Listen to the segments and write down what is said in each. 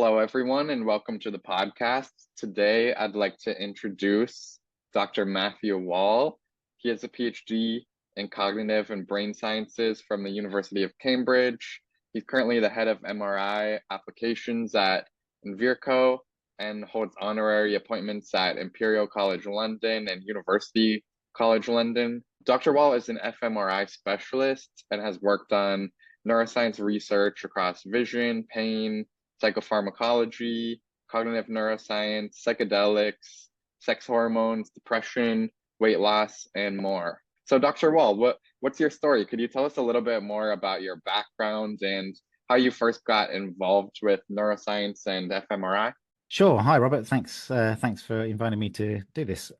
Hello, everyone, and welcome to the podcast. Today, I'd like to introduce Dr. Matthew Wall. He has a PhD in cognitive and brain sciences from the University of Cambridge. He's currently the head of MRI applications at Invicro and holds honorary appointments at Imperial College London and University College London. Dr. Wall is an fMRI specialist and has worked on neuroscience research across vision, pain, psychopharmacology, cognitive neuroscience, psychedelics, sex hormones, depression, weight loss, and more. So Dr. Wall, what's your story? Could you tell us a little bit more about your background and how you first got involved with neuroscience and fMRI? Sure. Hi, Robert. Thanks for inviting me to do this.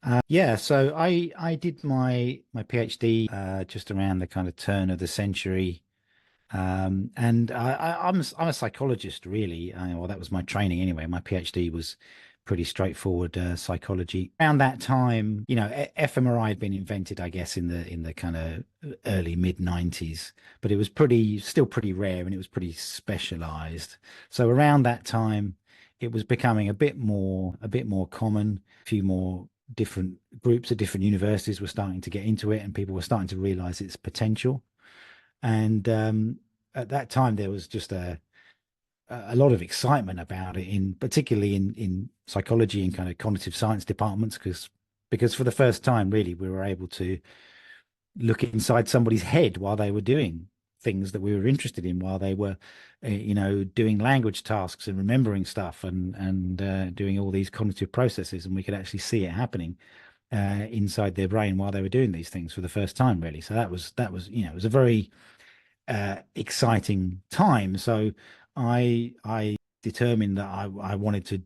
So I did my PhD just around the kind of turn of the century. And I'm a psychologist, really. Well, that was my training anyway. My PhD was pretty straightforward psychology. Around that time, fMRI had been invented, I guess, in the kind of early mid 90s, but it was still pretty rare, and it was pretty specialized. So around that time, it was becoming a bit more common. A few more different groups at different universities were starting to get into it, and people were starting to realize its potential. And at that time, there was just a lot of excitement about it, particularly in psychology and kind of cognitive science departments, because for the first time, really, we were able to look inside somebody's head while they were doing things that we were interested in, while they were, doing language tasks and remembering stuff and doing all these cognitive processes, and we could actually see it happening inside their brain while they were doing these things for the first time, really. So that was it was a very exciting time. So I determined that I wanted to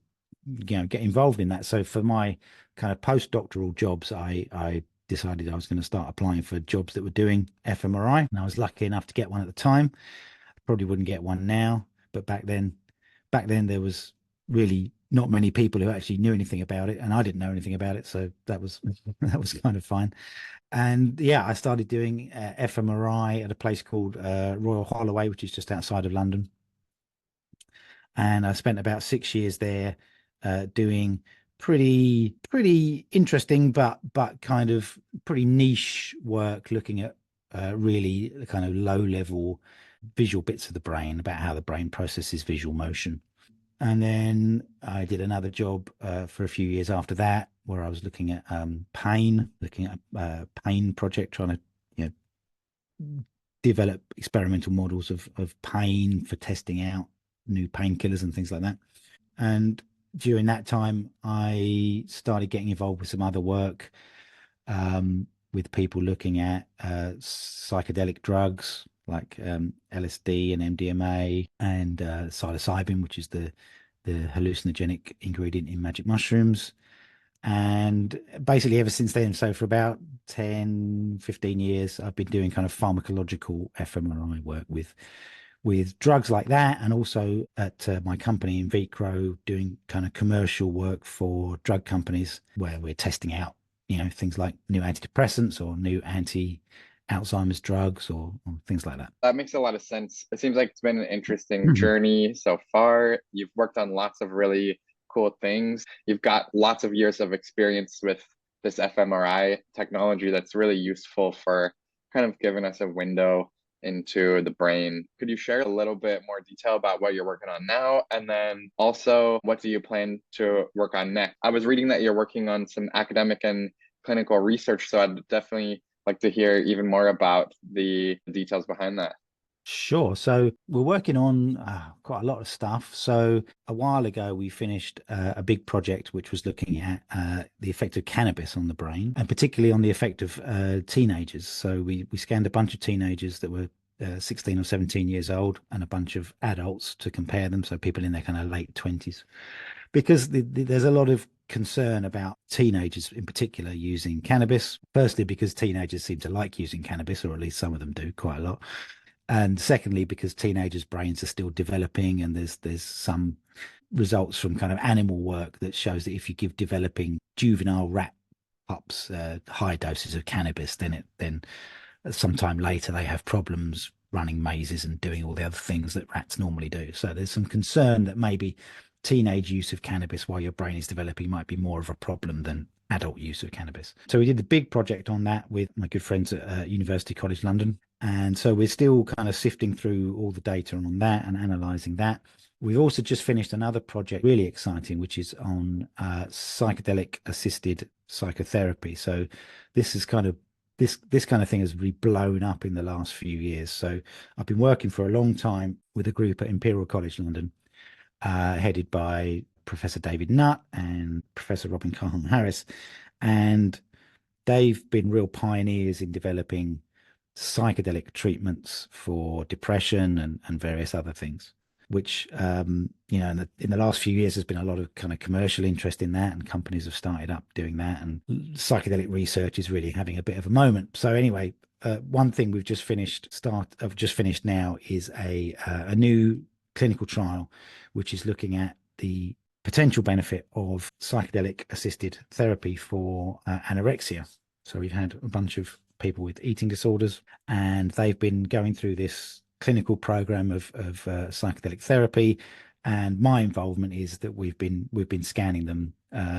get involved in that. So for my kind of postdoctoral jobs, I decided I was going to start applying for jobs that were doing fMRI, and I was lucky enough to get one at the time. I probably wouldn't get one now, but back then there was really not many people who actually knew anything about it, and I didn't know anything about it, so that was kind of fine. And yeah, I started doing fMRI at a place called Royal Holloway, which is just outside of London, and I spent about 6 years there doing pretty interesting but kind of pretty niche work, looking at really the kind of low level visual bits of the brain, about how the brain processes visual motion. And then I did another job for a few years after that, where I was looking at pain, looking at a pain project, trying to develop experimental models of pain for testing out new painkillers and things like that. And during that time, I started getting involved with some other work with people looking at psychedelic drugs like LSD and MDMA and psilocybin, which is the hallucinogenic ingredient in magic mushrooms. And basically ever since then, so for about 10-15 years, I've been doing kind of pharmacological fMRI work with drugs like that, and also at my company Invicro, doing kind of commercial work for drug companies where we're testing out things like new antidepressants or new Alzheimer's drugs or things like that. That makes a lot of sense. It seems like it's been an interesting journey so far. You've worked on lots of really cool things. You've got lots of years of experience with this fMRI technology that's really useful for kind of giving us a window into the brain. Could you share a little bit more detail about what you're working on now? And then also, what do you plan to work on next? I was reading that you're working on some academic and clinical research, so I'd definitely like to hear even more about the details behind that. Sure. So we're working on quite a lot of stuff. So a while ago, we finished a big project which was looking at the effect of cannabis on the brain, and particularly on the effect of teenagers. So we scanned a bunch of teenagers that were 16 or 17 years old and a bunch of adults to compare them. So people in their kind of late 20s, because there's a lot of concern about teenagers in particular using cannabis. Firstly, because teenagers seem to like using cannabis, or at least some of them do quite a lot. And secondly, because teenagers' brains are still developing, and there's some results from kind of animal work that shows that if you give developing juvenile rat pups high doses of cannabis, then sometime later they have problems running mazes and doing all the other things that rats normally do. So there's some concern that maybe teenage use of cannabis while your brain is developing might be more of a problem than adult use of cannabis. So we did the big project on that with my good friends at University College London. And so we're still kind of sifting through all the data on that and analyzing that. We've also just finished another project, really exciting, which is on psychedelic assisted psychotherapy. So this is kind of this kind of thing has really blown up in the last few years. So I've been working for a long time with a group at Imperial College London, headed by Professor David Nutt and Professor Robin Carham-Harris, and they've been real pioneers in developing psychedelic treatments for depression and various other things, which in the last few years there's been a lot of kind of commercial interest in that, and companies have started up doing that, and psychedelic research is really having a bit of a moment. So anyway, one thing we've just finished now is a new clinical trial which is looking at the potential benefit of psychedelic assisted therapy for anorexia. So we've had a bunch of people with eating disorders, and they've been going through this clinical program of psychedelic therapy. And my involvement is that we've been scanning them,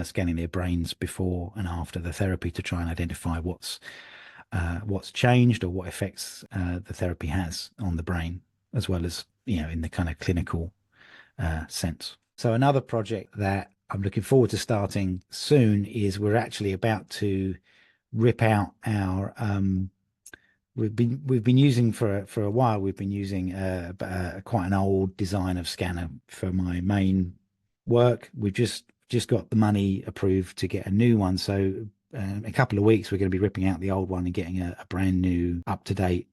scanning their brains before and after the therapy to try and identify what's changed or what effects the therapy has on the brain, as well as in the kind of clinical sense. So another project that I'm looking forward to starting soon is we're actually about to rip out our we've been using for a while. We've been using quite an old design of scanner for my main work. We've just got the money approved to get a new one. So in a couple of weeks, we're going to be ripping out the old one and getting a brand new, up-to-date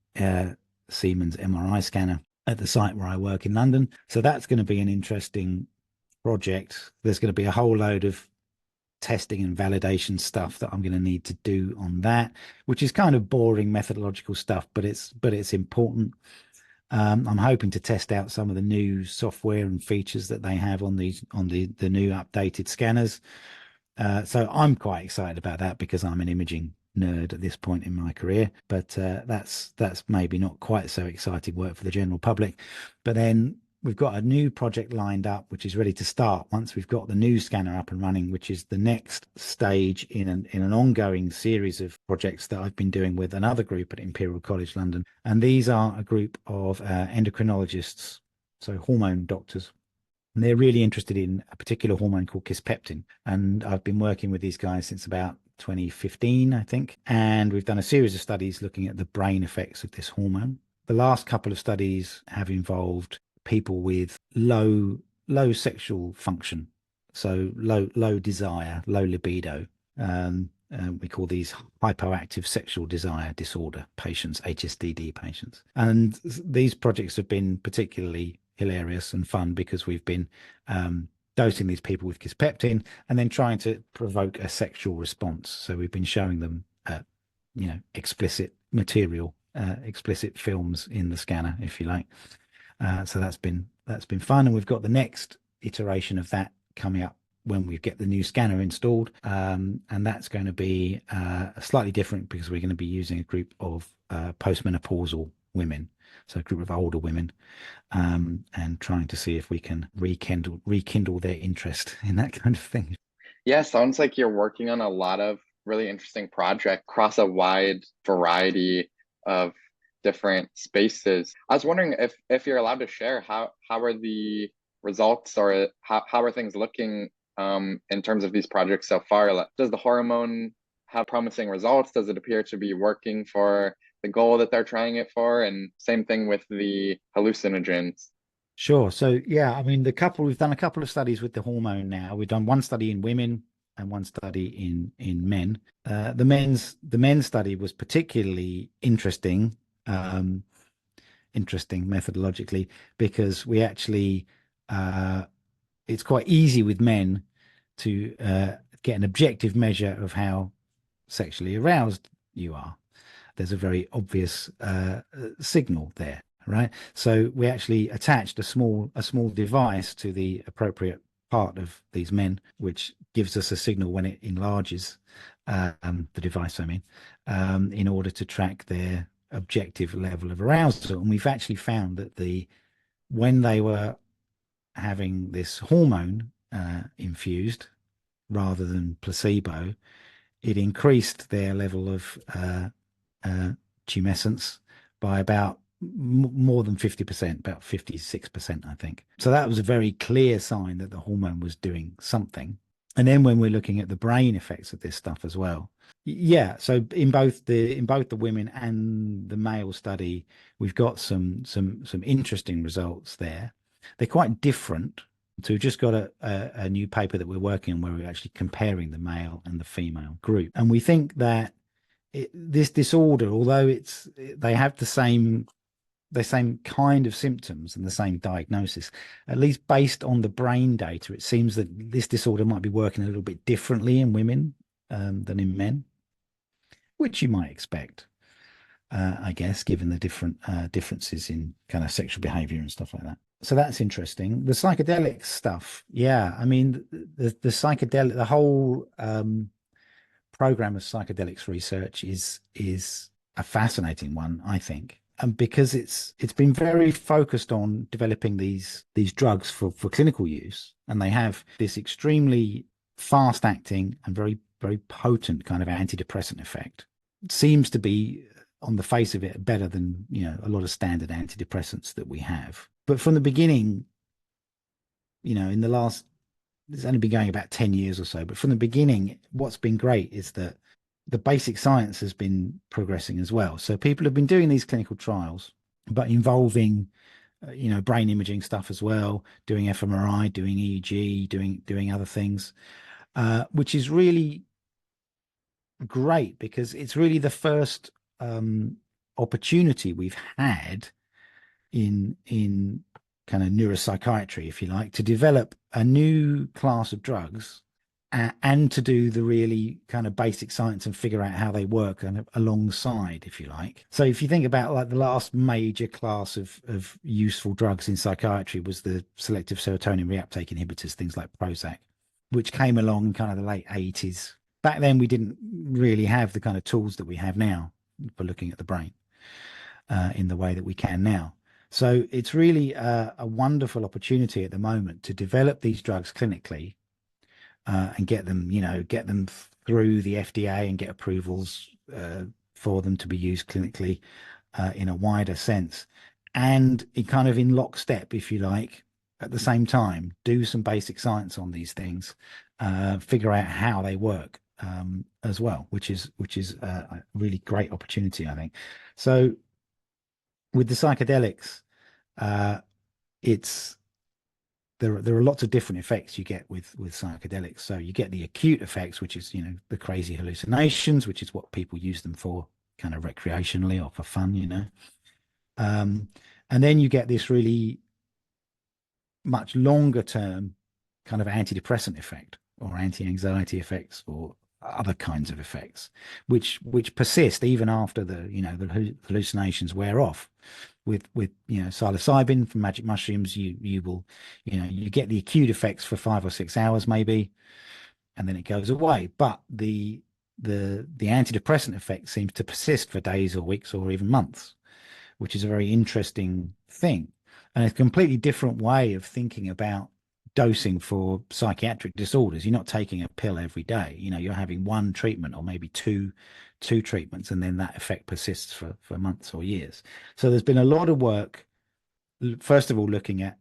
Siemens MRI scanner at the site where I work in London. So that's going to be an interesting project. There's going to be a whole load of testing and validation stuff that I'm going to need to do on that, which is kind of boring methodological stuff, but it's important. I'm hoping to test out some of the new software and features that they have on the new updated scanners. So I'm quite excited about that because I'm an imaging nerd at this point in my career, but that's maybe not quite so exciting work for the general public. But then we've got a new project lined up, which is ready to start once we've got the new scanner up and running, which is the next stage in an ongoing series of projects that I've been doing with another group at Imperial College London. And these are a group of endocrinologists, so hormone doctors. And they're really interested in a particular hormone called kisspeptin. And I've been working with these guys since about 2015, I think. And we've done a series of studies looking at the brain effects of this hormone. The last couple of studies have involved people with low sexual function, so low desire, low libido. We call these hypoactive sexual desire disorder patients, HSDD patients. And these projects have been particularly hilarious and fun because we've been dosing these people with kisspeptin and then trying to provoke a sexual response. So we've been showing them explicit material, explicit films in the scanner, if you like. So that's been fun, and we've got the next iteration of that coming up when we get the new scanner installed, and that's going to be slightly different because we're going to be using a group of postmenopausal women, so a group of older women, and trying to see if we can rekindle their interest in that kind of thing. Yeah, sounds like you're working on a lot of really interesting projects across a wide variety of different spaces. I was wondering if you're allowed to share how are the results, or how are things looking in terms of these projects so far? Like, does the hormone have promising results? Does it appear to be working for the goal that they're trying it for? And same thing with the hallucinogens. Sure. So yeah, I mean, we've done a couple of studies with the hormone now. We've done one study in women and one study in men. The men's study was particularly interesting methodologically because we actually it's quite easy with men to get an objective measure of how sexually aroused you are. There's a very obvious signal there, right? So we actually attached a small device to the appropriate part of these men, which gives us a signal when it enlarges, the device, I mean, in order to track their objective level of arousal. And we've actually found that when they were having this hormone, infused rather than placebo, it increased their level of tumescence by about more than 50%, about 56%, I think. So that was a very clear sign that the hormone was doing something. And then when we're looking at the brain effects of this stuff as well, yeah. So in both the women and the male study, we've got some interesting results there. They're quite different. So we've just got a new paper that we're working on where we're actually comparing the male and the female group, and we think that this disorder, although they have the same kind of symptoms and the same diagnosis, at least based on the brain data, it seems that this disorder might be working a little bit differently in women than in men, which you might expect, I guess, given the differences in kind of sexual behavior and stuff like that. So that's interesting. The psychedelic stuff, yeah. I mean, the psychedelic, the whole program of psychedelics research is a fascinating one, I think. And because it's been very focused on developing these drugs for clinical use, and they have this extremely fast acting and very potent kind of antidepressant effect. It seems to be, on the face of it, better than a lot of standard antidepressants that we have. But from the beginning, in the last, it's only been going about 10 years or so, but from the beginning, what's been great is that the basic science has been progressing as well. So people have been doing these clinical trials, but involving, brain imaging stuff as well, doing fMRI, doing EEG, doing other things, which is really great because it's really the first opportunity we've had in kind of neuropsychiatry, if you like, to develop a new class of drugs and to do the really kind of basic science and figure out how they work kind of alongside, if you like. So if you think about like the last major class of useful drugs in psychiatry was the selective serotonin reuptake inhibitors, things like Prozac, which came along in kind of the late 80s. Back then, we didn't really have the kind of tools that we have now for looking at the brain in the way that we can now. So it's really a wonderful opportunity at the moment to develop these drugs clinically and get them through the FDA and get approvals for them to be used clinically in a wider sense. And it kind of in lockstep, if you like, at the same time, do some basic science on these things, figure out how they work as well, which is a really great opportunity, I think. So with the psychedelics, there are lots of different effects you get with psychedelics. So you get the acute effects, which is the crazy hallucinations, which is what people use them for, kind of recreationally or for fun, and then you get this really much longer term kind of antidepressant effect or anti-anxiety effects or other kinds of effects, which persist even after the hallucinations wear off. With psilocybin from magic mushrooms, you will you get the acute effects for 5 or 6 hours maybe, and then it goes away. But the antidepressant effect seems to persist for days or weeks or even months, which is a very interesting thing, and a completely different way of thinking about dosing for psychiatric disorders. You're not taking a pill every day. You're having one treatment or maybe two treatments, and then that effect persists for months or years. So there's been a lot of work, first of all, looking at,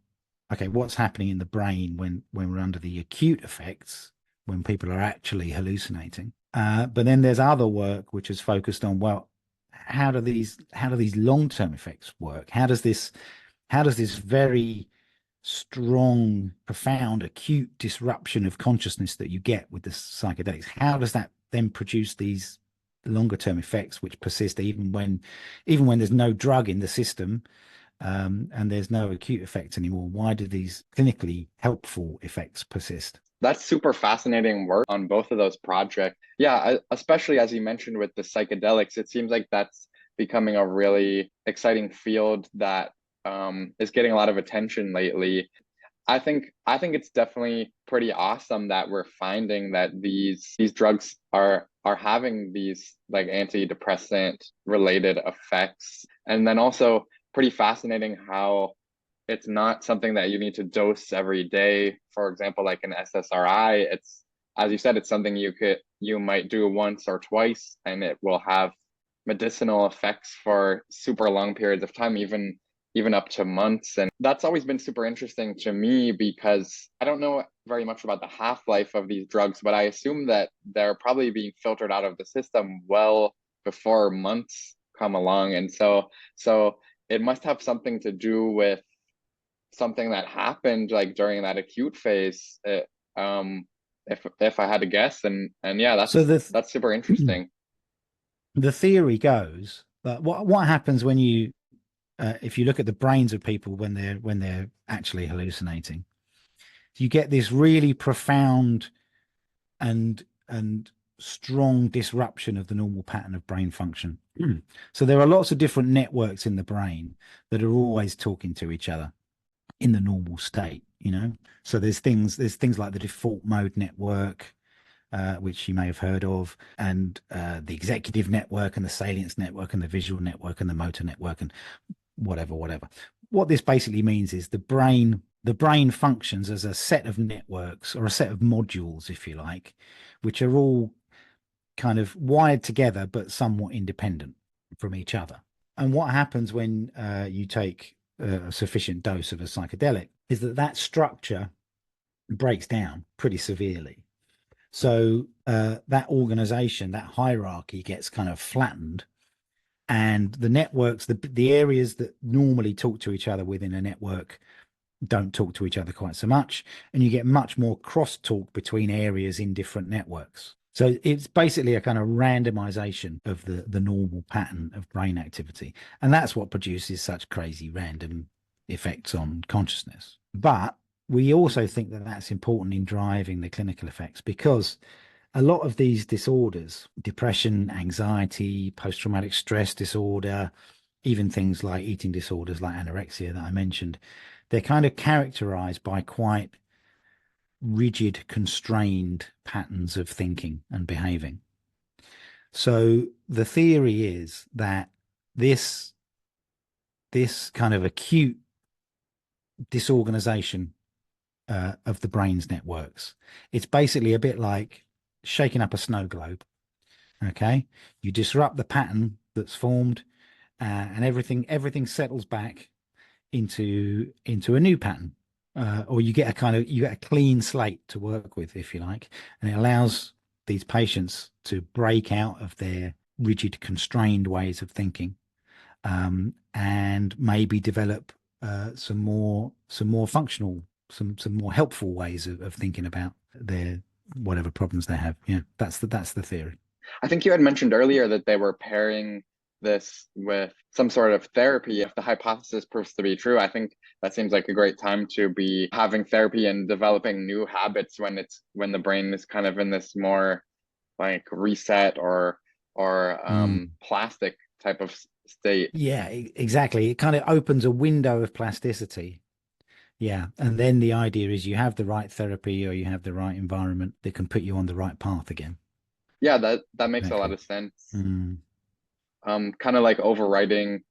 okay, what's happening in the brain when we're under the acute effects, when people are actually hallucinating. But then there's other work which is focused on, well, how do these long-term effects work? How does this very strong, profound, acute disruption of consciousness that you get with the psychedelics, how does that then produce these longer term effects which persist even when there's no drug in the system and there's no acute effects anymore? Why do these clinically helpful effects persist? That's super fascinating work on both of those projects. Yeah, especially as you mentioned with the psychedelics, it seems like that's becoming a really exciting field that is getting a lot of attention lately. I think it's definitely pretty awesome that we're finding that these drugs are having these like antidepressant related effects, and then also pretty fascinating how it's not something that you need to dose every day. For example, like an SSRI, it's, as you said, it's something you might do once or twice, and it will have medicinal effects for super long periods of time, even up to months. And that's always been super interesting to me because I don't know very much about the half-life of these drugs, but I assume that they're probably being filtered out of the system well before months come along. And so it must have something to do with something that happened like during that acute phase. If I had to guess, and yeah, So that's super interesting. the theory goes that what happens when you if you look at the brains of people when they're actually hallucinating, you get this really profound and strong disruption of the normal pattern of brain function. So there are lots of different networks in the brain that are always talking to each other in the normal state, you know. So there's things like the default mode network, which you may have heard of, and the executive network and the salience network and the visual network and the motor network and whatever. What this basically means is the brain functions as a set of networks or a set of modules, if you like, which are all kind of wired together but somewhat independent from each other. And what happens when you take a sufficient dose of a psychedelic is that structure breaks down pretty severely. So that organization, that hierarchy gets kind of flattened, and the networks, the areas that normally talk to each other within a network don't talk to each other quite so much, and you get much more crosstalk between areas in different networks. So it's basically a kind of randomization of the normal pattern of brain activity, and that's what produces such crazy random effects on consciousness. But we also think that that's important in driving the clinical effects, because a lot of these disorders, depression, anxiety, post-traumatic stress disorder, even things like eating disorders like anorexia that I mentioned, they're kind of characterized by quite rigid, constrained patterns of thinking and behaving. So the theory is that this kind of acute disorganization of the brain's networks, it's basically a bit like shaking up a snow globe. Okay, you disrupt the pattern that's formed, and everything settles back into a new pattern, or you get a clean slate to work with, if you like, and it allows these patients to break out of their rigid, constrained ways of thinking, and maybe develop some more functional, some more helpful ways of thinking about their whatever problems they have. Yeah, that's the theory. I think you had mentioned earlier that they were pairing this with some sort of therapy. If the hypothesis proves to be true, I think that seems like a great time to be having therapy and developing new habits when the brain is kind of in this more like reset or plastic type of state. Yeah, exactly. It kind of opens a window of plasticity. Yeah. And then the idea is you have the right therapy or you have the right environment that can put you on the right path again. Yeah, that makes a lot Exactly. of sense. Mm. Kind of like overriding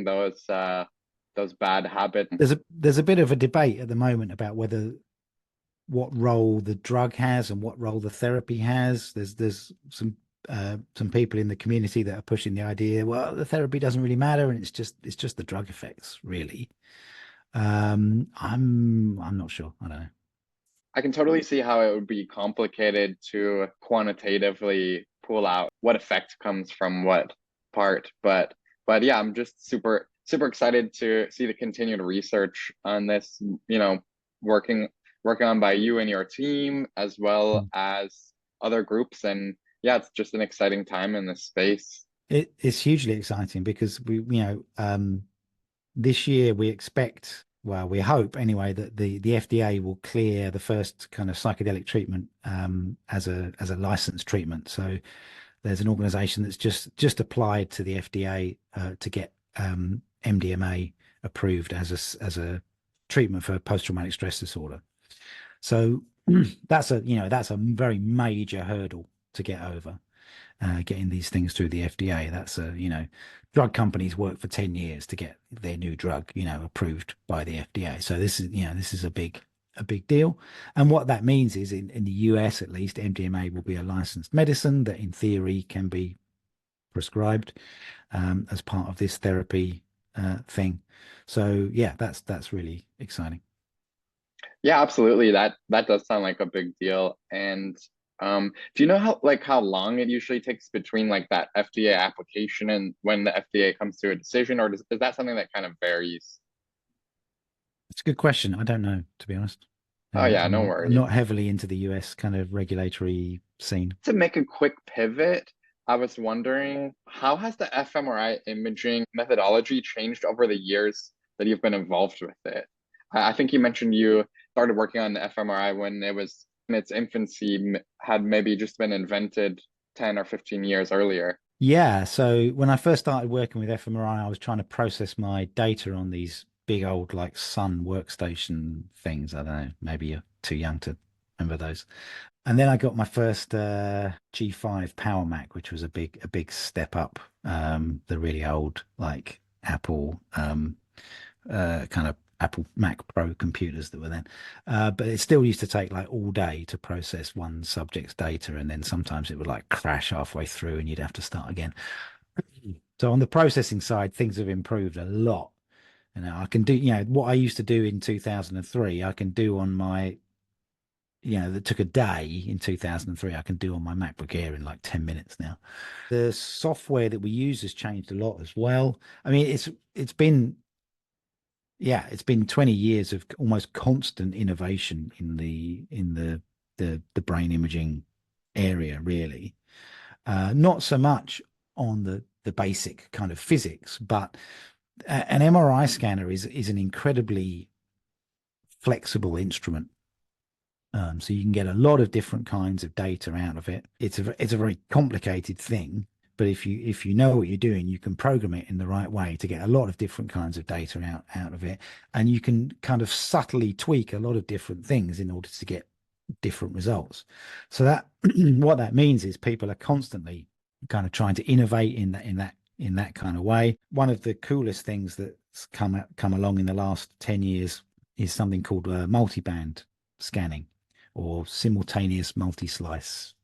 those bad habits. There's a bit of a debate at the moment about whether what role the drug has and what role the therapy has. There's some people in the community that are pushing the idea, well, the therapy doesn't really matter, and it's just the drug effects, really. I'm not sure. I don't know. I can totally see how it would be complicated to quantitatively pull out what effect comes from what part, but yeah, I'm just super excited to see the continued research on this, working working on by you and your team as well Mm. as other groups. And yeah, it's just an exciting time in this space. It's hugely exciting because this year we expect, well, we hope anyway, that the FDA will clear the first kind of psychedelic treatment as a licensed treatment. So there's an organization that's just applied to the FDA to get MDMA approved as a treatment for post-traumatic stress disorder. So that's a very major hurdle to get over. getting these things through the FDA. That's drug companies work for 10 years to get their new drug, approved by the FDA. So this is a big deal. And what that means is in the US, at least, MDMA will be a licensed medicine that in theory can be prescribed as part of this therapy thing. So yeah, that's really exciting. Yeah, absolutely. That does sound like a big deal. And do you know how long it usually takes between like that FDA application and when the FDA comes to a decision, or is that something that kind of varies? It's a good question. I don't know, to be honest. Oh yeah, no I'm not worries. heavily into the US kind of regulatory scene. To make a quick pivot, I was wondering how has the fMRI imaging methodology changed over the years that you've been involved with it? I think you mentioned you started working on the fMRI when it was in its infancy, had maybe just been invented 10 or 15 years earlier. Yeah, so when I first started working with fMRI, I was trying to process my data on these big old like Sun workstation things. I don't know, maybe you're too young to remember those. And then I got my first G5 Power Mac, which was a big step up. The really old like Apple kind of Apple Mac Pro computers that were then. But it still used to take like all day to process one subject's data, and then sometimes it would like crash halfway through, and you'd have to start again. So on the processing side, things have improved a lot. I can do, what I used to do in 2003, I can do on my that took a day in 2003, I can do on my MacBook Air in like 10 minutes now. The software that we use has changed a lot as well. I mean, it's been it's been 20 years of almost constant innovation in the brain imaging area, really. Not so much on the basic kind of physics, but an MRI scanner is an incredibly flexible instrument. So you can get a lot of different kinds of data out of it. It's a very complicated thing, but if you know what you're doing, you can program it in the right way to get a lot of different kinds of data out of it, and you can kind of subtly tweak a lot of different things in order to get different results. So that what that means is people are constantly kind of trying to innovate in that kind of way. One of the coolest things that's come along in the last 10 years is something called multiband scanning or simultaneous multi-slice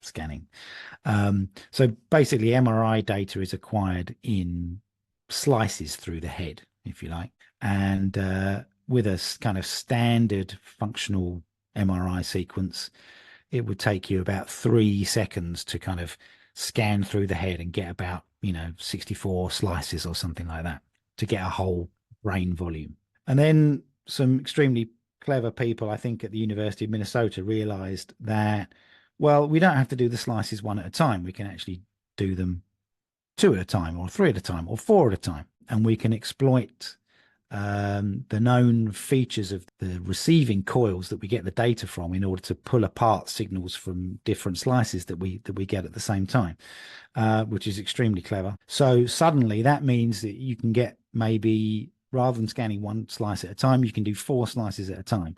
scanning. So basically, MRI data is acquired in slices through the head, if you like, and with a kind of standard functional MRI sequence, it would take you about 3 seconds to kind of scan through the head and get about 64 slices or something like that to get a whole brain volume. And then some extremely clever people, I think, at the University of Minnesota realized that, well, we don't have to do the slices one at a time. We can actually do them two at a time, or three at a time, or four at a time. And we can exploit the known features of the receiving coils that we get the data from in order to pull apart signals from different slices that we get at the same time, which is extremely clever. So suddenly that means that you can get maybe, rather than scanning one slice at a time, you can do 4 slices at a time.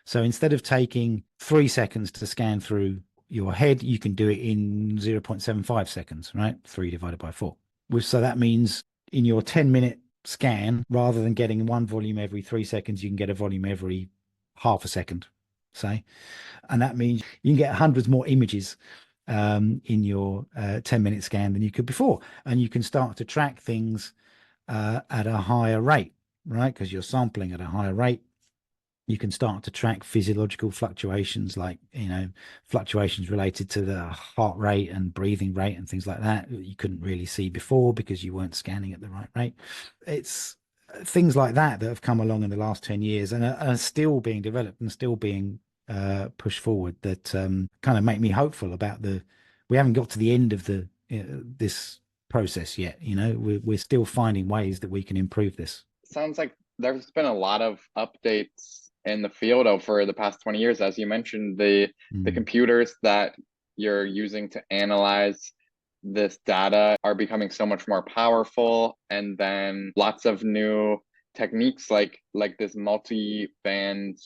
So instead of taking 3 seconds to scan through your head, you can do it in 0.75 seconds, right? 3 divided by 4. So that means in your 10-minute scan, rather than getting one volume every 3 seconds, you can get a volume every half a second, say. And that means you can get hundreds more images in your 10-minute scan than you could before. And you can start to track things at a higher rate, right? Because you're sampling at a higher rate. You can start to track physiological fluctuations, like fluctuations related to the heart rate and breathing rate and things like that you couldn't really see before because you weren't scanning at the right rate. It's things like that have come along in the last 10 years and are still being developed and still being pushed forward that kind of make me hopeful about we haven't got to the end of this process yet. We're still finding ways that we can improve this. Sounds like there's been a lot of updates in the field over the past 20 years. As you mentioned, the computers that you're using to analyze this data are becoming so much more powerful, and then lots of new techniques like this multi-band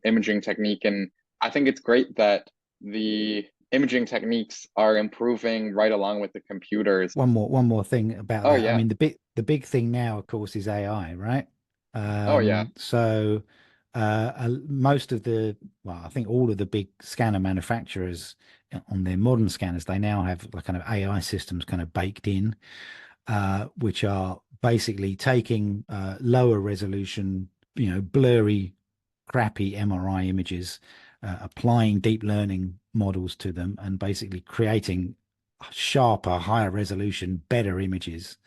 imaging technique. And I think it's great that the imaging techniques are improving right along with the computers. One more thing about Oh that. I yeah. mean, the big thing now, of course, is AI, right? Oh yeah. So most of well, I think all of the big scanner manufacturers on their modern scanners, they now have like kind of AI systems kind of baked in, which are basically taking lower resolution, blurry, crappy MRI images, applying deep learning models to them, and basically creating sharper, higher resolution, better images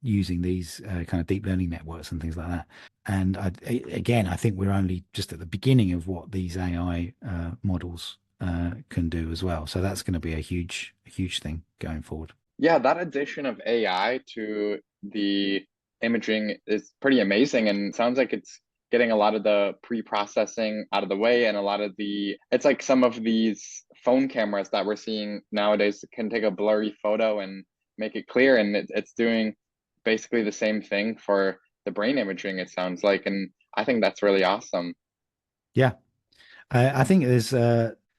using these kind of deep learning networks and things like that. And again, I think we're only just at the beginning of what these AI models can do as well. So that's going to be a huge thing going forward. Yeah, that addition of AI to the imaging is pretty amazing and sounds like it's getting a lot of the pre-processing out of the way and a lot of it's like some of these phone cameras that we're seeing nowadays can take a blurry photo and make it clear, and it's doing basically the same thing for the brain imaging, it sounds like, and I think that's really awesome. Yeah. I think there's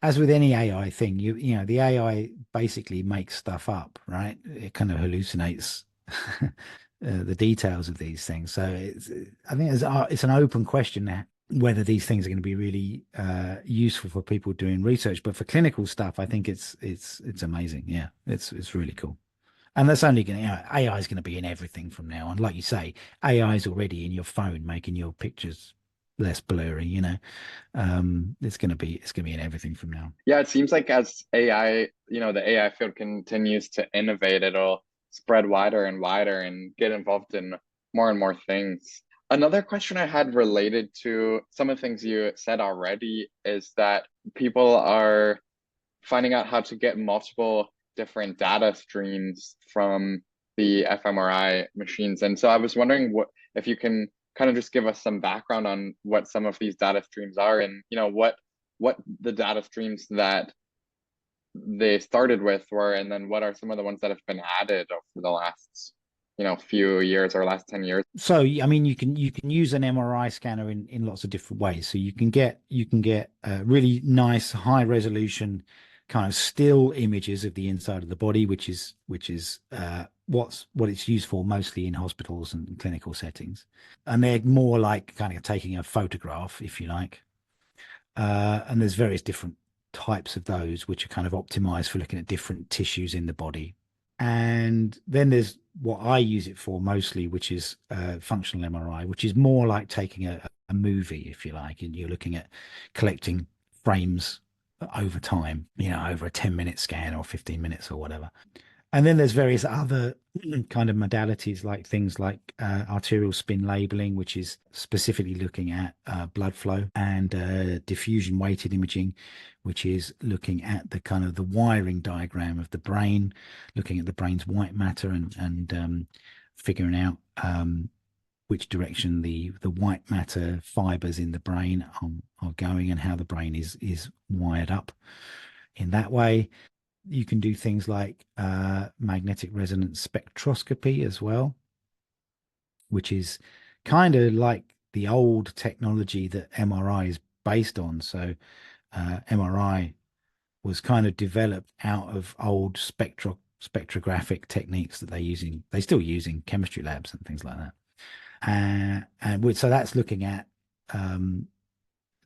as with any AI thing, the AI basically makes stuff up, right? It kind of hallucinates the details of these things. So I think it's an open question now whether these things are going to be really useful for people doing research. But for clinical stuff, I think it's amazing. Yeah, it's really cool. And that's only going to, AI is going to be in everything from now on. Like you say, AI is already in your phone, making your pictures less blurry, it's going to be in everything from now. Yeah, it seems like as AI, the AI field continues to innovate, it'll spread wider and wider and get involved in more and more things. Another question I had related to some of the things you said already is that people are finding out how to get multiple different data streams from the fMRI machines. And so I was wondering if you can kind of just give us some background on what some of these data streams are, and what the data streams that they started with were, and then what are some of the ones that have been added over the last few years or last 10 years. So I mean, you can use an MRI scanner in lots of different ways. So you can get really nice high resolution kind of still images of the inside of the body, which is what it's used for mostly in hospitals and clinical settings. And they're more like kind of taking a photograph, if you like. And there's various different types of those which are kind of optimized for looking at different tissues in the body. And then there's what I use it for mostly, which is functional MRI, which is more like taking a movie, if you like, and you're looking at collecting frames over time, over a 10-minute scan or 15 minutes or whatever. And then there's various other kind of modalities, like things like arterial spin labeling, which is specifically looking at blood flow, and diffusion weighted imaging, which is looking at the kind of the wiring diagram of the brain, looking at the brain's white matter and figuring out which direction the white matter fibers in the brain are going and how the brain is wired up in that way. You can do things like magnetic resonance spectroscopy as well, which is kind of like the old technology that MRI is based on. So MRI was kind of developed out of old spectrographic techniques that they still use in chemistry labs and things like that. So that's looking at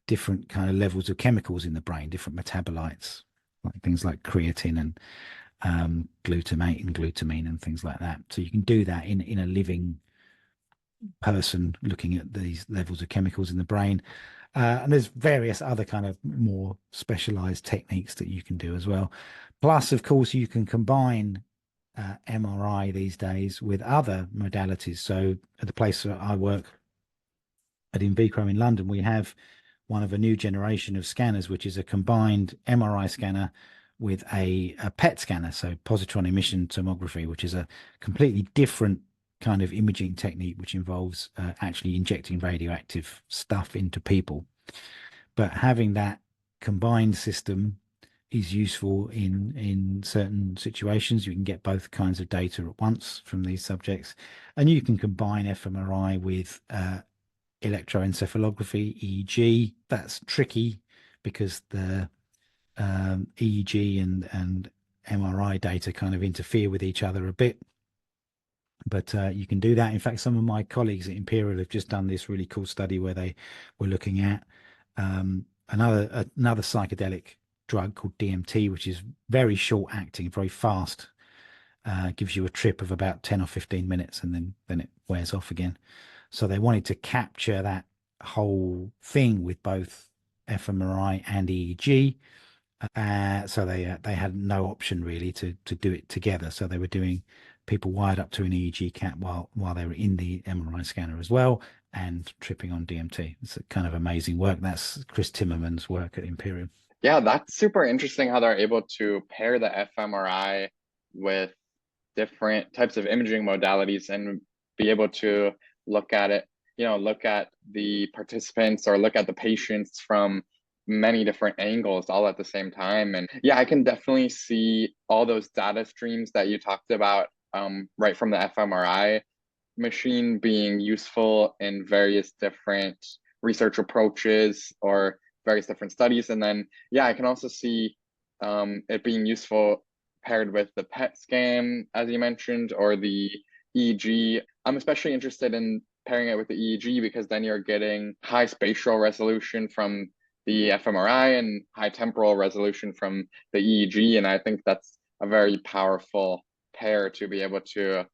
different kind of levels of chemicals in the brain, different metabolites, like things like creatine and glutamate and glutamine and things like that. So you can do that in a living person, looking at these levels of chemicals in the brain. And there's various other kind of more specialized techniques that you can do as well. Plus, of course, you can combine MRI these days with other modalities. So at the place where I work at Invicro in London, we have one of a new generation of scanners, which is a combined MRI scanner with a PET scanner, so positron emission tomography, which is a completely different kind of imaging technique, which involves actually injecting radioactive stuff into people. But having that combined system is useful in certain situations. You can get both kinds of data at once from these subjects, and you can combine fMRI with electroencephalography, EEG. That's tricky because EEG and MRI data kind of interfere with each other a bit. But you can do that. In fact, some of my colleagues at Imperial have just done this really cool study where they were looking at another psychedelic drug called DMT, which is very short acting, very fast. Gives you a trip of about 10 or 15 minutes, and then it wears off again. So they wanted to capture that whole thing with both fMRI and EEG. So they had no option really to do it together. So they were doing people wired up to an EEG cap while they were in the MRI scanner as well, and tripping on DMT. It's a kind of amazing work. That's Chris Timmerman's work at Imperial. Yeah, that's super interesting how they're able to pair the fMRI with different types of imaging modalities and be able to look at it, look at the participants or look at the patients from many different angles all at the same time. And yeah, I can definitely see all those data streams that you talked about, right from the fMRI machine being useful in various different research approaches or various different studies. And then, yeah, I can also see it being useful paired with the PET scan, as you mentioned, or the EEG. I'm especially interested in pairing it with the EEG because then you're getting high spatial resolution from the fMRI and high temporal resolution from the EEG. And I think that's a very powerful pair to be able to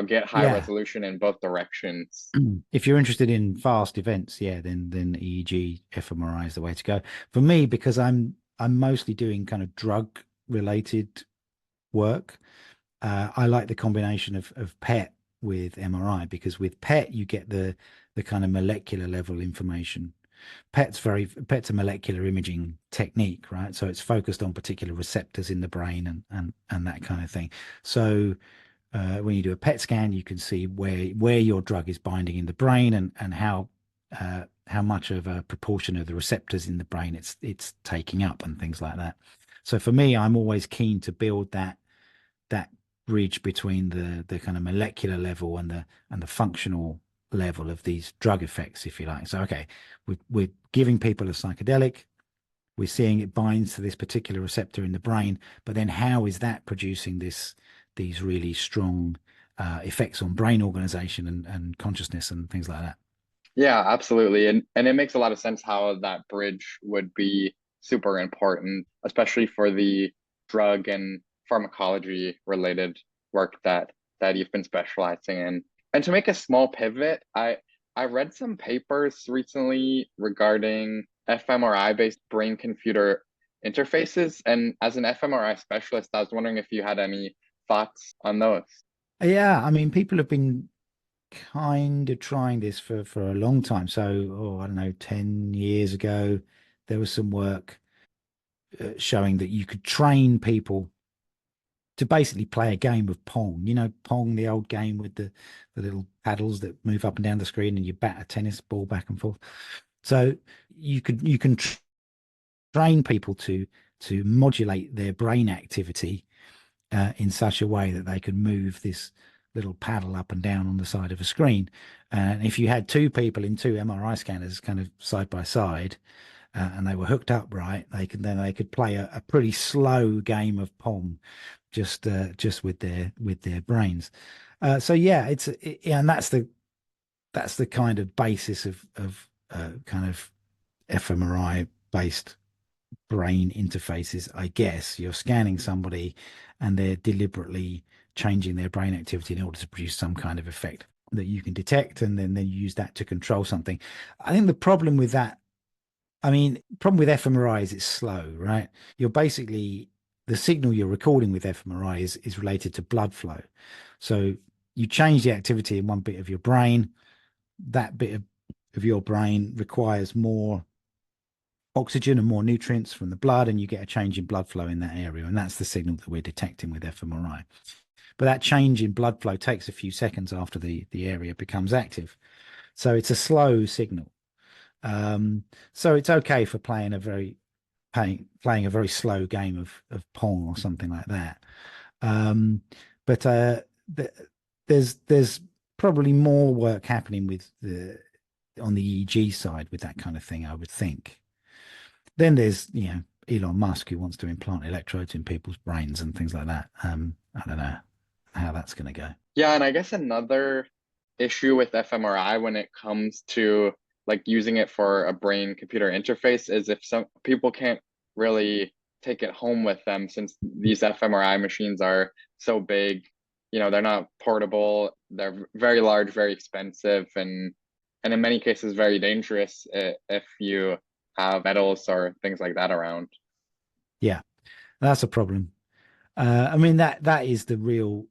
get high Yeah. resolution in both directions. If you're interested in fast events, yeah, then EEG fMRI is the way to go. For me, because I'm mostly doing kind of drug related work. I like the combination of PET with MRI, because with PET you get the kind of molecular level information. PET's a molecular imaging technique, right? So it's focused on particular receptors in the brain and that kind of thing. So when you do a PET scan, you can see where your drug is binding in the brain and how much of a proportion of the receptors in the brain it's taking up and things like that. So for me, I'm always keen to build that bridge between the kind of molecular level and the functional level of these drug effects, if you like. So okay, we're giving people a psychedelic, we're seeing it binds to this particular receptor in the brain, but then how is that producing these really strong effects on brain organization and consciousness and things like that? Yeah, absolutely. And it makes a lot of sense how that bridge would be super important, especially for the drug and pharmacology related work that you've been specializing in. And to make a small pivot, I read some papers recently regarding fMRI based brain computer interfaces. And as an fMRI specialist, I was wondering if you had any thoughts on those. Yeah, I mean, people have been kind of trying this for a long time. So, I don't know, 10 years ago, there was some work showing that you could train people to basically play a game of Pong. You know, Pong, the old game with the little paddles that move up and down the screen and you bat a tennis ball back and forth. So you can train people to modulate their brain activity in such a way that they can move this little paddle up and down on the side of a screen. And if you had two people in two MRI scanners kind of side by side, and they were hooked up right, they could play a pretty slow game of Pong, just with their brains. So yeah, and that's the kind of basis of kind of fMRI based brain interfaces, I guess. You're scanning somebody and they're deliberately changing their brain activity in order to produce some kind of effect that you can detect, and then you use that to control something. I think the problem with that, I mean, problem with fMRI is it's slow, right? You're basically the signal you're recording with fMRI is related to blood flow. So you change the activity in one bit of your brain, that bit of your brain requires more oxygen and more nutrients from the blood, and you get a change in blood flow in that area. And that's the signal that we're detecting with fMRI. But that change in blood flow takes a few seconds after the area becomes active. So it's a slow signal. So it's okay for playing a very slow game of Pong or something like that. But there's probably more work happening on the EEG side with that kind of thing, I would think. Then there's Elon Musk who wants to implant electrodes in people's brains and things like that. I don't know how that's going to go. Yeah, and I guess another issue with fMRI when it comes to like using it for a brain computer interface is if some people can't really take it home with them since these fMRI machines are so big, they're not portable, they're very large, very expensive, and in many cases very dangerous if you have metals or things like that around. Yeah, that's a problem. I mean that is the real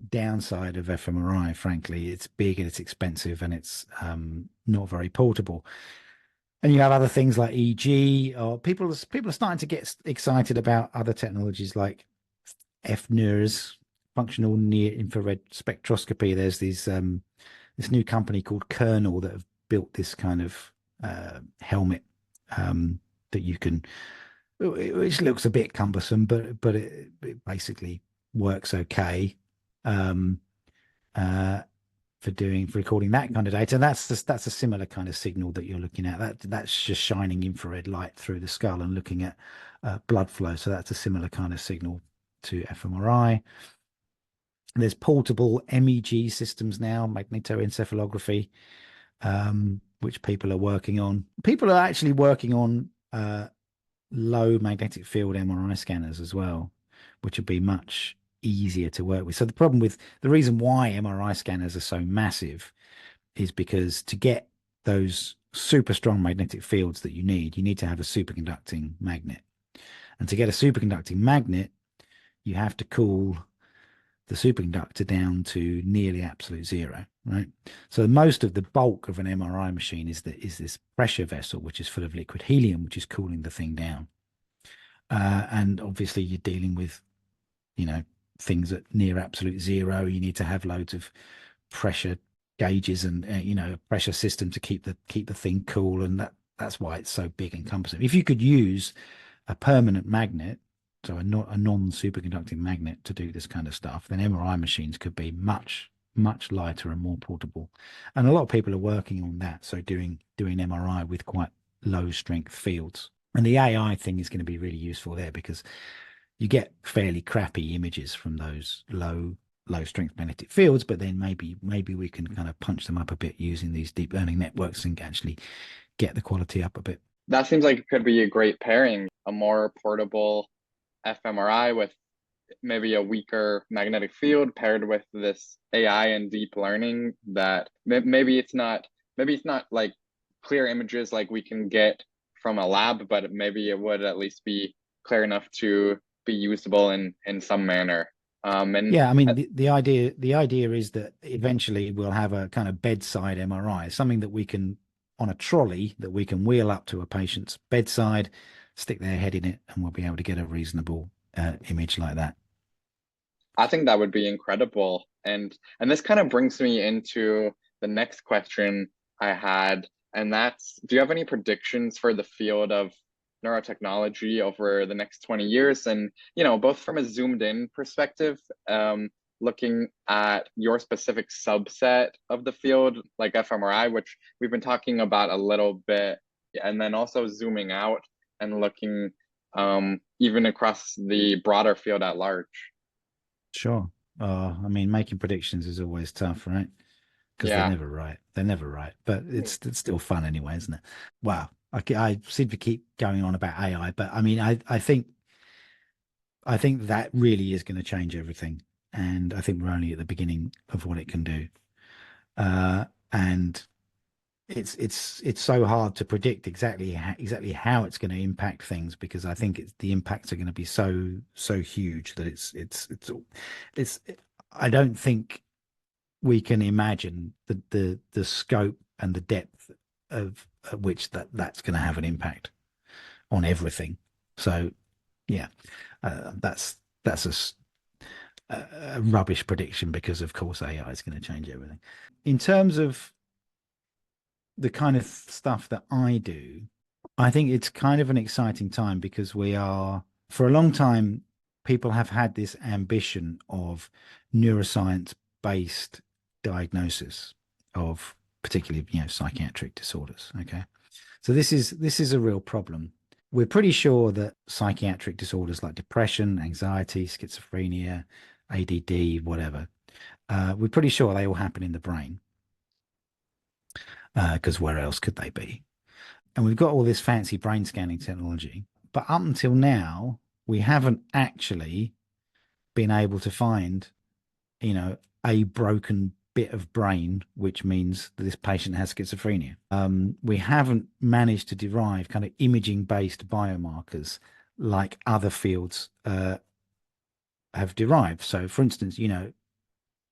downside of fMRI, frankly. It's big and it's expensive and it's not very portable. And you have other things like EEG, or people are starting to get excited about other technologies like fNIRS, functional near infrared spectroscopy. There's this new company called Kernel that have built this kind of helmet that you can, which looks a bit cumbersome, but it basically works okay. Um, uh, for recording that kind of data. That's a similar kind of signal that you're looking at. That's just shining infrared light through the skull and looking at blood flow. So that's a similar kind of signal to fMRI. There's portable MEG systems now, magnetoencephalography, which people are working on. People are actually working on low magnetic field MRI scanners as well, which would be much easier to work with. So the reason why MRI scanners are so massive is because to get those super strong magnetic fields that you need to have a superconducting magnet. And to get a superconducting magnet, you have to cool the superconductor down to nearly absolute zero, right? So most of the bulk of an MRI machine is this pressure vessel, which is full of liquid helium, which is cooling the thing down. And obviously you're dealing with, things at near absolute zero. You need to have loads of pressure gauges and a pressure system to keep the thing cool, and that's why it's so big and cumbersome. If you could use a permanent magnet, so a non-superconducting magnet to do this kind of stuff, then MRI machines could be much lighter and more portable. And a lot of people are working on that, so doing MRI with quite low strength fields. And the AI thing is going to be really useful there because you get fairly crappy images from those low strength magnetic fields, but then maybe we can kind of punch them up a bit using these deep learning networks and actually get the quality up a bit. That seems like it could be a great pairing, a more portable fMRI with maybe a weaker magnetic field paired with this AI and deep learning that maybe it's not like clear images like we can get from a lab, but maybe it would at least be clear enough to be usable in some manner. And yeah, I mean the idea is that eventually we'll have a kind of bedside MRI, something that we can on a trolley that we can wheel up to a patient's bedside, stick their head in it, and we'll be able to get a reasonable image like that. I think that would be incredible. And this kind of brings me into the next question I had, and that's, do you have any predictions for the field of neurotechnology over the next 20 years? And, both from a zoomed in perspective, looking at your specific subset of the field, like fMRI, which we've been talking about a little bit, and then also zooming out and looking even across the broader field at large. Sure. I mean, making predictions is always tough, right? Because they're Yeah. never right. They're never right, but it's still fun anyway, isn't it? Wow. I seem to keep going on about AI, but I mean, I think that really is going to change everything, and I think we're only at the beginning of what it can do. And it's so hard to predict exactly how it's going to impact things, because I think the impacts are going to be so huge that it's I don't think we can imagine the scope and the depth of at which that's going to have an impact on everything. So yeah, that's a rubbish prediction, because of course AI is going to change everything. In terms of the kind of stuff that I do, I think it's kind of an exciting time, because for a long time, people have had this ambition of neuroscience based diagnosis of particularly, psychiatric disorders. Okay. So this is a real problem. we're pretty sure that psychiatric disorders like depression, anxiety, schizophrenia, ADD, whatever, we're pretty sure they all happen in the brain, because where else could they be? And we've got all this fancy brain scanning technology, but up until now, we haven't actually been able to find, a broken bit of brain, which means that this patient has schizophrenia. We haven't managed to derive kind of imaging-based biomarkers like other fields have derived. So, for instance,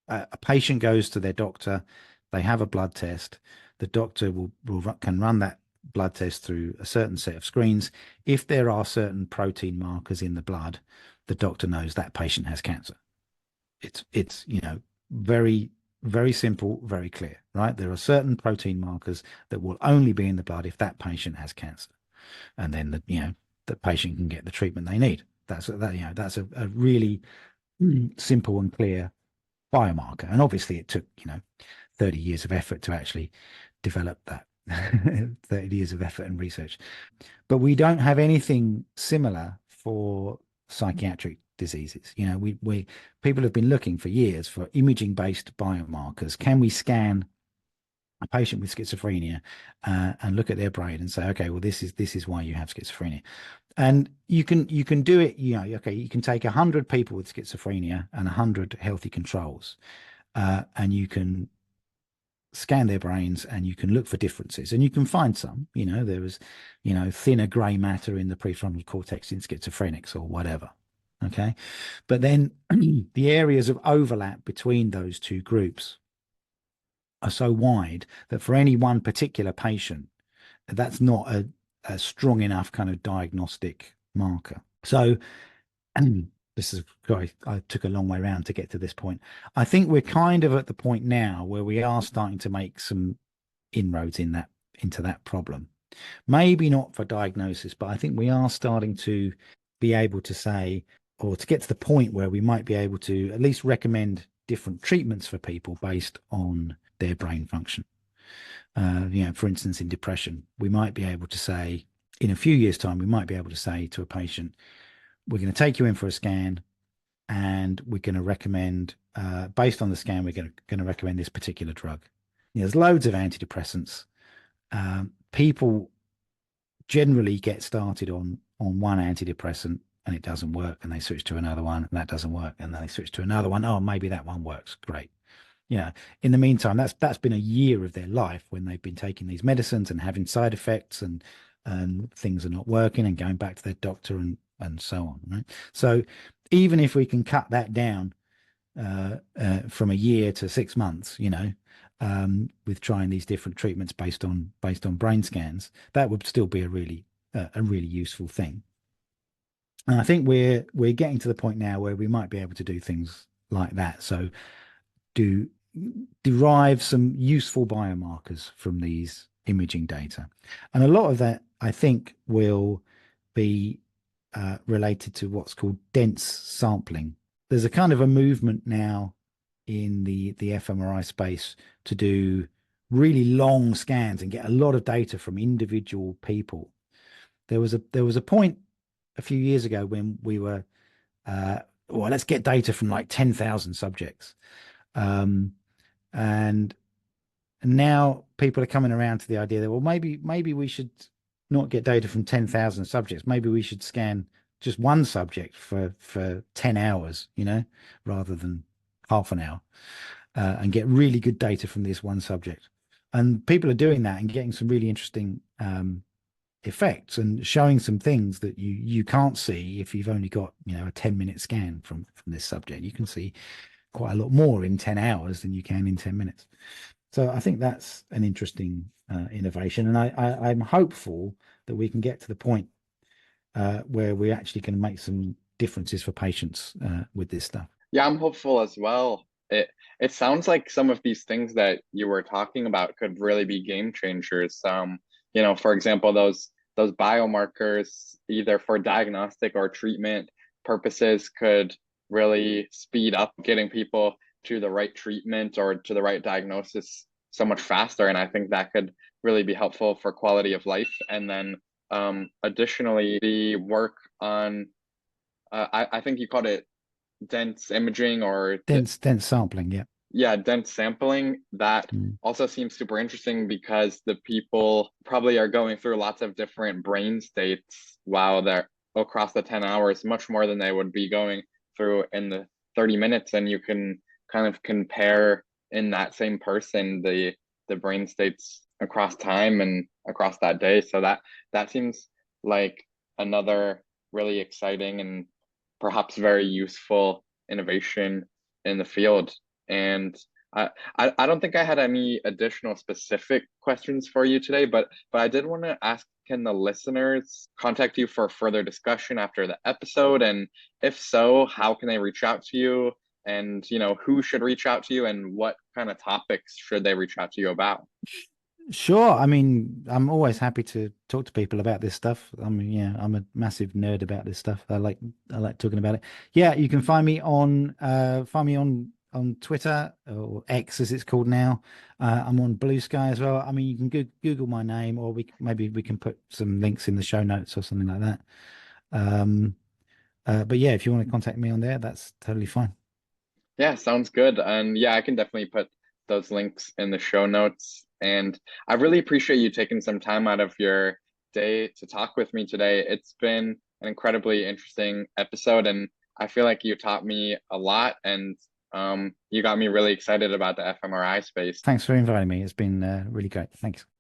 a patient goes to their doctor, they have a blood test, the doctor can run that blood test through a certain set of screens. If there are certain protein markers in the blood, the doctor knows that patient has cancer. It's very, very simple, very clear, right? There are certain protein markers that will only be in the blood if that patient has cancer, and then the patient can get the treatment they need. That's a really simple and clear biomarker. And obviously it took 30 years of effort to actually develop that. 30 years of effort and research, but we don't have anything similar for psychiatric diseases. We people have been looking for years for imaging based biomarkers. Can we scan a patient with schizophrenia and look at their brain and say, okay, well, this is why you have schizophrenia? And you can do it. Okay, you can take 100 people with schizophrenia and 100 healthy controls, and you can scan their brains and you can look for differences, and you can find some. There was thinner gray matter in the prefrontal cortex in schizophrenics or whatever. Okay, but then the areas of overlap between those two groups are so wide that for any one particular patient, that's not a strong enough kind of diagnostic marker. So this is, sorry, I took a long way around to get to this point. I think we're kind of at the point now where we are starting to make some inroads into that problem. Maybe not for diagnosis, but I think we are starting to be able to say, or to get to the point where we might be able to at least recommend different treatments for people based on their brain function. For instance, in depression, we might be able to say, in a few years' time, we might be able to say to a patient, we're going to take you in for a scan, and we're going to recommend, based on the scan, we're going to recommend this particular drug. There's loads of antidepressants. People generally get started on one antidepressant and it doesn't work, and they switch to another one and that doesn't work, and then they switch to another one. Oh, maybe that one works. Great. In the meantime, that's been a year of their life when they've been taking these medicines and having side effects, and things are not working, and going back to their doctor and so on. Right. So even if we can cut that down from a year to 6 months, with trying these different treatments based on brain scans, that would still be a really useful thing. And I think we're getting to the point now where we might be able to do things like that. So derive some useful biomarkers from these imaging data. And a lot of that, I think, will be related to what's called dense sampling. There's a kind of a movement now in the fMRI space to do really long scans and get a lot of data from individual people. There was a point a few years ago when we were, well, let's get data from like 10,000 subjects. And now people are coming around to the idea that, well, maybe we should not get data from 10,000 subjects. Maybe we should scan just one subject for 10 hours, rather than half an hour, and get really good data from this one subject. And people are doing that and getting some really interesting effects and showing some things that you can't see if you've only got a 10-minute scan from this subject. You can see quite a lot more in 10 hours than you can in 10 minutes. So I think that's an interesting innovation, and I'm hopeful that we can get to the point where we actually can make some differences for patients with this stuff. Yeah, I'm hopeful as well. It sounds like some of these things that you were talking about could really be game changers. For example, those biomarkers, either for diagnostic or treatment purposes, could really speed up getting people to the right treatment or to the right diagnosis so much faster. And I think that could really be helpful for quality of life. And then Additionally, the work on I think you called it dense imaging or Dense sampling, yeah. yeah, dense sampling. That Mm. also seems super interesting because the people probably are going through lots of different brain states while they're across the 10 hours, much more than they would be going through in the 30 minutes. And you can kind of compare in that same person the brain states across time and across that day. So that seems like another really exciting and perhaps very useful innovation in the field. And I don't think I had any additional specific questions for you today, but I did want to ask, can the listeners contact you for further discussion after the episode? And if so, how can they reach out to you? And who should reach out to you and what kind of topics should they reach out to you about? Sure. I mean, I'm always happy to talk to people about this stuff. I mean, yeah, I'm a massive nerd about this stuff. I like talking about it. Yeah, you can find me on Twitter or X as it's called now. I'm on Blue Sky as well. I mean, you can Google my name, or maybe we can put some links in the show notes or something like that. Um, but yeah, if you want to contact me on there, that's totally fine. Yeah, sounds good. And yeah, I can definitely put those links in the show notes. And I really appreciate you taking some time out of your day to talk with me today. It's been an incredibly interesting episode, and I feel like you taught me a lot, and you got me really excited about the fMRI space. Thanks for inviting me. It's been really great. Thanks.